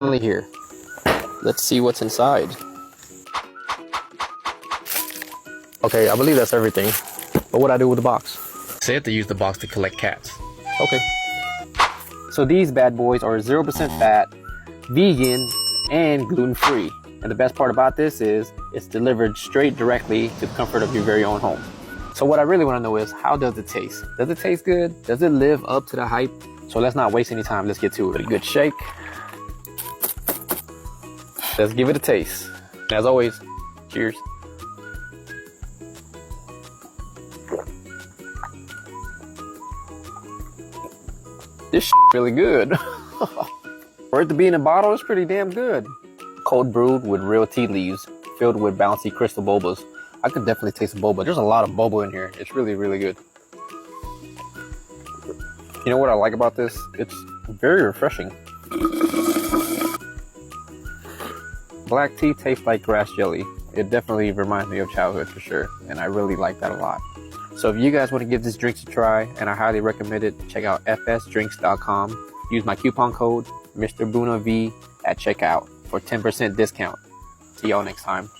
Finally here. Let's see what's inside. Okay, I believe that's everything. But what I do with the box? Said to use the box to collect cats. Okay. So these bad boys are 0% fat, vegan, and gluten-free. And the best part about this is it's delivered straight directly to the comfort of your very own home. So what I really want to know is, how does it taste? Does it taste good? Does it live up to the hype? So let's not waste any time. Let's get to it. A good shake. Let's give it a taste. And as always, cheers. This really good. For it to be in a bottle, it's pretty damn good. Cold brewed with real tea leaves, filled with bouncy crystal bobas. I could definitely taste the boba. There's a lot of boba in here. It's really, really good. You know what I like about this? It's very refreshing. Black tea tastes like grass jelly. It definitely reminds me of childhood for sure, and I really like that a lot. So if you guys want to give this drink a try, and I highly recommend it, check out fsdrinks.com. Use my coupon code MrBunaV at checkout for 10% discount. See y'all next time.